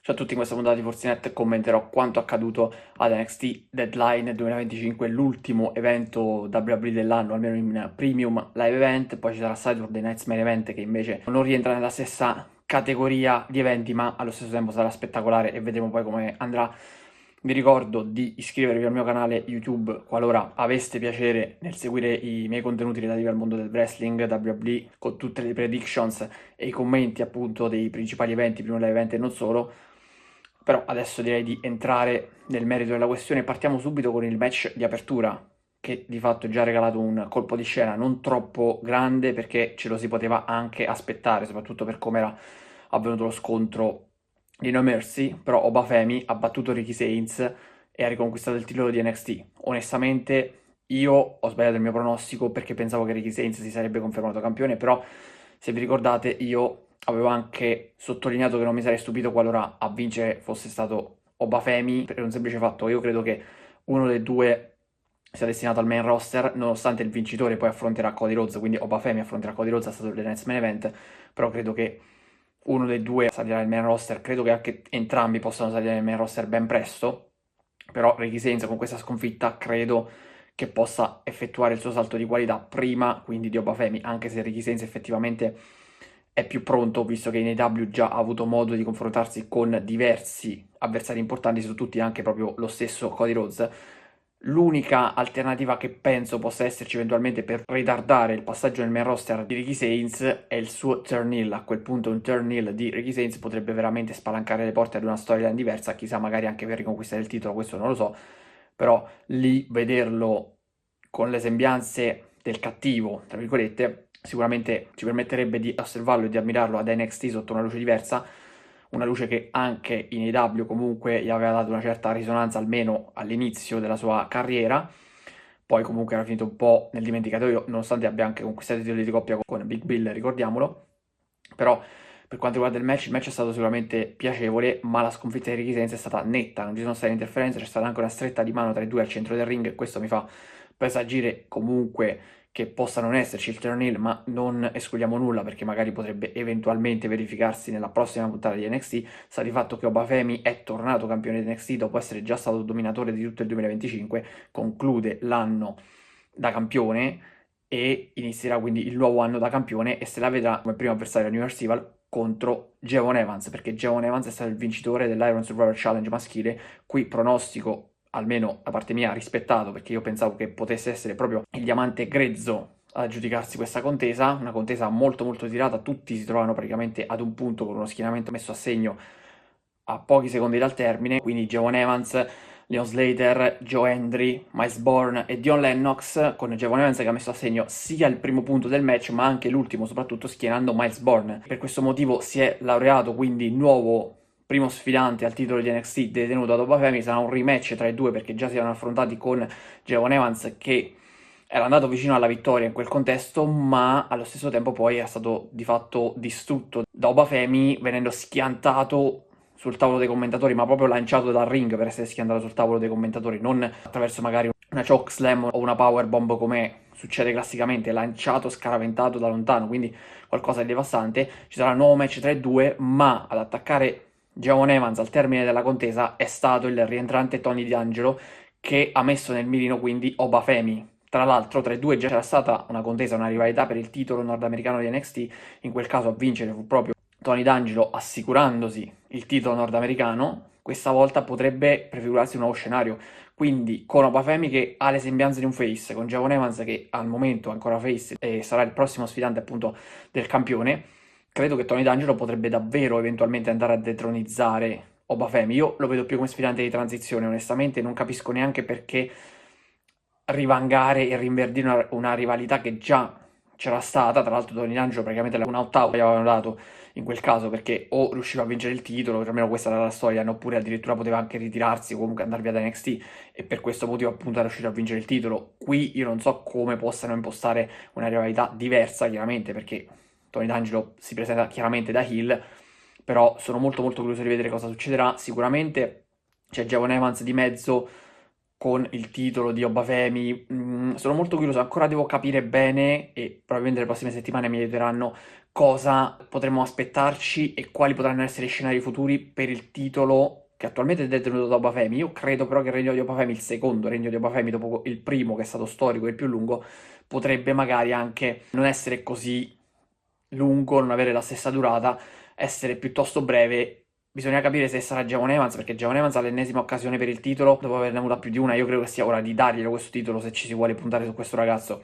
Ciao a tutti, in questa puntata di Forzinet commenterò quanto accaduto ad NXT Deadline 2025, l'ultimo evento WWE dell'anno, almeno in premium live event. Poi ci sarà Saturday Night's Main Event che invece non rientra nella stessa categoria di eventi, ma allo stesso tempo sarà spettacolare e vedremo poi come andrà. Vi ricordo di iscrivervi al mio canale YouTube qualora aveste piacere nel seguire i miei contenuti relativi al mondo del wrestling, WWE, con tutte le predictions e i commenti appunto dei principali eventi, prima dell'evento e non solo. Però adesso direi di entrare nel merito della questione. Partiamo subito con il match di apertura, che di fatto già ha regalato un colpo di scena non troppo grande perché ce lo si poteva anche aspettare, soprattutto per come era avvenuto lo scontro di No Mercy. Però Obafemi ha battuto Ricky Sainz e ha riconquistato il titolo di NXT. Onestamente io ho sbagliato il mio pronostico perché pensavo che Ricky Sainz si sarebbe confermato campione, però se vi ricordate io avevo anche sottolineato che non mi sarei stupito qualora a vincere fosse stato Obafemi, per un semplice fatto: io credo che uno dei due sia destinato al main roster, nonostante il vincitore poi affronterà Cody Rhodes, quindi Obafemi affronterà Cody Rhodes, è stato il Next Main Event, però credo che uno dei due salirà nel main roster. Credo che anche entrambi possano salire nel main roster ben presto, però Ricky Sainz con questa sconfitta credo che possa effettuare il suo salto di qualità prima quindi di Obafemi, anche se Ricky Sainz effettivamente è più pronto, visto che in AEW già ha avuto modo di confrontarsi con diversi avversari importanti, su tutti anche proprio lo stesso Cody Rhodes. L'unica alternativa che penso possa esserci eventualmente per ritardare il passaggio nel main roster di Ricky Sainz è il suo turn heel. A quel punto un turn heel di Ricky Sainz potrebbe veramente spalancare le porte ad una storyline diversa, chissà magari anche per riconquistare il titolo, questo non lo so, però lì vederlo con le sembianze del cattivo, tra virgolette, sicuramente ci permetterebbe di osservarlo e di ammirarlo ad NXT sotto una luce diversa, una luce che anche in AEW comunque gli aveva dato una certa risonanza, almeno all'inizio della sua carriera. Poi comunque era finito un po' nel dimenticatoio, nonostante abbia anche conquistato i titoli di coppia con Big Bill, ricordiamolo. Però per quanto riguarda il match è stato sicuramente piacevole, ma la sconfitta di Ricky Sainz è stata netta, non ci sono state interferenze, c'è stata anche una stretta di mano tra i due al centro del ring e questo mi fa presagire comunque che possa non esserci il turn heel, ma non escludiamo nulla perché magari potrebbe eventualmente verificarsi nella prossima puntata di NXT. Sta di fatto che Obafemi è tornato campione di NXT dopo essere già stato dominatore di tutto il 2025, conclude l'anno da campione e inizierà quindi il nuovo anno da campione e se la vedrà come primo avversario a New Year's Evil contro Jevon Evans, perché Jevon Evans è stato il vincitore dell'Iron Survivor Challenge maschile. Qui pronostico, almeno da parte mia, rispettato, perché io pensavo che potesse essere proprio il diamante grezzo a giudicarsi questa contesa, una contesa molto molto tirata, tutti si trovano praticamente ad un punto con uno schienamento messo a segno a pochi secondi dal termine, quindi Jevon Evans, Leon Slater, Joe Hendry, Miles Bourne e Dion Lennox, con Jevon Evans che ha messo a segno sia il primo punto del match ma anche l'ultimo, soprattutto schienando Miles Bourne. Per questo motivo si è laureato quindi nuovo primo sfidante al titolo di NXT detenuto ad Obafemi. Sarà un rematch tra i due perché già si erano affrontati con Jevon Evans che era andato vicino alla vittoria in quel contesto, ma allo stesso tempo poi è stato di fatto distrutto da Obafemi venendo schiantato sul tavolo dei commentatori, ma proprio lanciato dal ring per essere schiantato sul tavolo dei commentatori, non attraverso magari una chokeslam o una powerbomb come succede classicamente, lanciato, scaraventato da lontano, quindi qualcosa di devastante. Ci sarà un nuovo match tra i due, ma ad attaccare Javon Evans al termine della contesa è stato il rientrante Tony D'Angelo, che ha messo nel mirino quindi Obafemi. Tra l'altro tra i due già c'era stata una contesa, una rivalità per il titolo nordamericano di NXT, in quel caso a vincere fu proprio Tony D'Angelo assicurandosi il titolo nordamericano. Questa volta potrebbe prefigurarsi un nuovo scenario, quindi con Obafemi che ha le sembianze di un face, con Javon Evans che al momento è ancora face e sarà il prossimo sfidante appunto del campione. Credo che Tony D'Angelo potrebbe davvero eventualmente andare a detronizzare Obafemi. Io lo vedo più come sfidante di transizione, onestamente non capisco neanche perché rivangare e rinverdire una rivalità che già c'era stata. Tra l'altro Tony D'Angelo praticamente un out-out gli avevano dato in quel caso, perché o riusciva a vincere il titolo, per almeno questa era la storia, oppure addirittura poteva anche ritirarsi o comunque andare via da NXT, e per questo motivo appunto era riuscito a vincere il titolo. Qui io non so come possano impostare una rivalità diversa, chiaramente, perché Tony D'Angelo si presenta chiaramente da heel, però sono molto molto curioso di vedere cosa succederà. Sicuramente c'è Javon Evans di mezzo con il titolo di Obafemi. Sono molto curioso, ancora devo capire bene e probabilmente le prossime settimane mi aiuteranno cosa potremmo aspettarci e quali potranno essere i scenari futuri per il titolo che attualmente è detenuto da Obafemi. Io credo però che il regno di Obafemi, il secondo regno di Obafemi dopo il primo che è stato storico e il più lungo, potrebbe magari anche non essere così lungo, non avere la stessa durata, essere piuttosto breve. Bisogna capire se sarà Javon Evans, perché Javon Evans ha l'ennesima occasione per il titolo, dopo averne avuta più di una. Io credo che sia ora di darglielo questo titolo se ci si vuole puntare su questo ragazzo.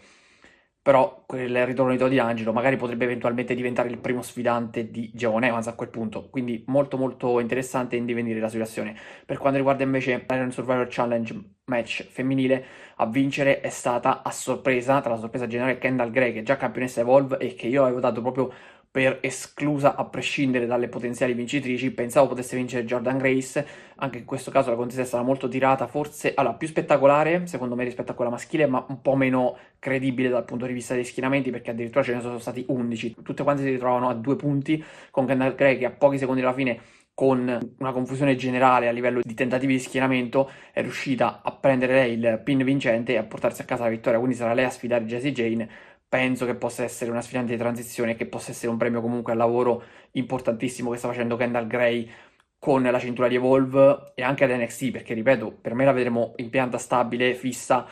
Però il ritorno di Tony Angelo magari potrebbe eventualmente diventare il primo sfidante di Javon Evans a quel punto. Quindi molto molto interessante in divenire la situazione. Per quanto riguarda invece l'Iron Survivor Challenge match femminile, a vincere è stata a sorpresa, tra la sorpresa generale, Kendall Gray, che è già campionessa Evolve e che io avevo dato proprio per esclusa a prescindere dalle potenziali vincitrici. Pensavo potesse vincere Jordan Grace, anche in questo caso la contesa è stata molto tirata, forse allora, più spettacolare secondo me rispetto a quella maschile, ma un po' meno credibile dal punto di vista dei schieramenti, perché addirittura ce ne sono stati 11, tutte quante si ritrovano a 2 punti, con Kendall Gray che a pochi secondi alla fine, con una confusione generale a livello di tentativi di schieramento, è riuscita a prendere lei il pin vincente e a portarsi a casa la vittoria, quindi sarà lei a sfidare Jessie Jane. Penso che possa essere una sfidante di transizione e che possa essere un premio comunque al lavoro importantissimo che sta facendo Kendall Gray con la cintura di Evolve e anche ad NXT, perché ripeto, per me la vedremo in pianta stabile, fissa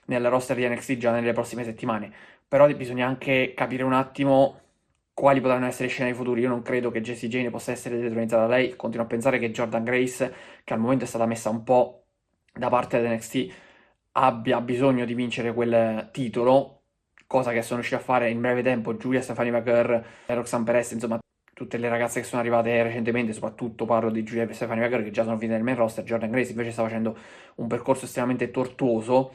nel roster di NXT già nelle prossime settimane. Però bisogna anche capire un attimo quali potranno essere i scenari futuri. Io non credo che Jessie Jane possa essere detronizzata da lei, continuo a pensare che Jordan Grace, che al momento è stata messa un po' da parte ad NXT, abbia bisogno di vincere quel titolo, cosa che sono riusciti a fare in breve tempo Giulia Stephanie McGirr e Roxanne Perez, insomma tutte le ragazze che sono arrivate recentemente, soprattutto parlo di Giulia Stephanie McGirr che già sono finite nel main roster. Jordan Grace invece sta facendo un percorso estremamente tortuoso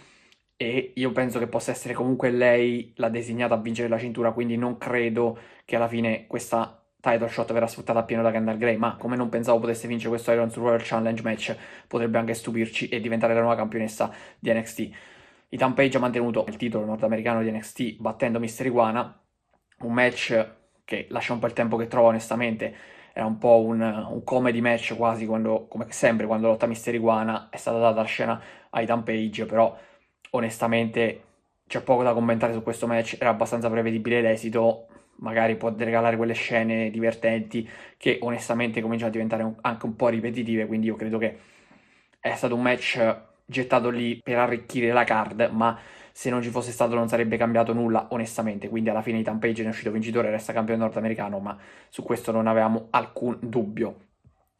e io penso che possa essere comunque lei la designata a vincere la cintura, quindi non credo che alla fine questa title shot verrà sfruttata appieno da Kendall Gray, ma come non pensavo potesse vincere questo Iron Survivor Challenge match, potrebbe anche stupirci e diventare la nuova campionessa di NXT. Ethan Page ha mantenuto il titolo nordamericano di NXT battendo Mister Iguana, un match che lascia un po' il tempo che trova onestamente, era un po' un comedy match quasi, quando, come sempre quando lotta Mister Iguana è stata data la scena a Ethan Page, però onestamente c'è poco da commentare su questo match, era abbastanza prevedibile l'esito, magari può regalare quelle scene divertenti che onestamente cominciano a diventare anche un po' ripetitive, quindi io credo che è stato un match gettato lì per arricchire la card, ma se non ci fosse stato non sarebbe cambiato nulla onestamente, quindi alla fine Ethan Page ne è uscito vincitore, resta campione nordamericano, ma su questo non avevamo alcun dubbio.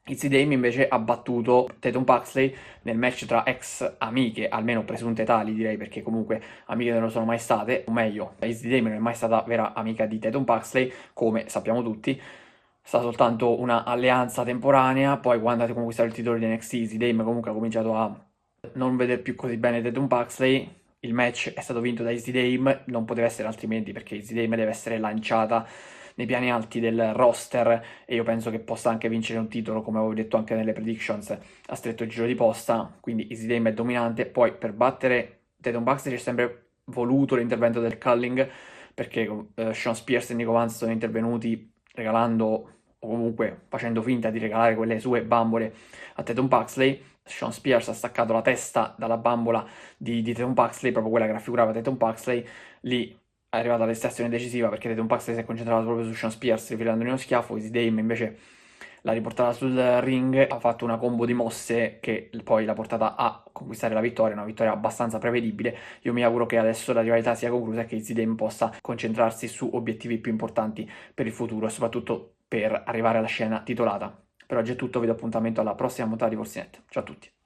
Izzy Dame invece ha battuto Tatum Paxley nel match tra ex amiche, almeno presunte tali direi, perché comunque amiche non lo sono mai state, o meglio, Izzy Dame non è mai stata vera amica di Tatum Paxley, come sappiamo tutti, è stata soltanto una alleanza temporanea, poi quando ha conquistato il titolo di NXT, Izzy Dame comunque ha cominciato a non vedere più così bene Tatum Paxley. Il match è stato vinto da Izzy Dame, non poteva essere altrimenti perché Izzy Dame deve essere lanciata nei piani alti del roster e io penso che possa anche vincere un titolo, come avevo detto anche nelle predictions, a stretto giro di posta, quindi Izzy Dame è dominante. Poi per battere Tatum Paxley c'è sempre voluto l'intervento del Culling, perché Sean Spears e Nico Vance sono intervenuti regalando o comunque facendo finta di regalare quelle sue bambole a Tatum Paxley. Sean Spears ha staccato la testa dalla bambola di Tatum Paxley, proprio quella che raffigurava Tatum Paxley, lì è arrivata l'estrazione decisiva perché Tatum Paxley si è concentrato proprio su Sean Spears rifilandogli uno schiaffo. Easy Dame invece l'ha riportata sul ring, ha fatto una combo di mosse che poi l'ha portata a conquistare la vittoria, una vittoria abbastanza prevedibile. Io mi auguro che adesso la rivalità sia conclusa e che Easy Dame possa concentrarsi su obiettivi più importanti per il futuro e soprattutto per arrivare alla scena titolata. Per oggi è tutto, vi do appuntamento alla prossima puntata di Forsinet. Ciao a tutti.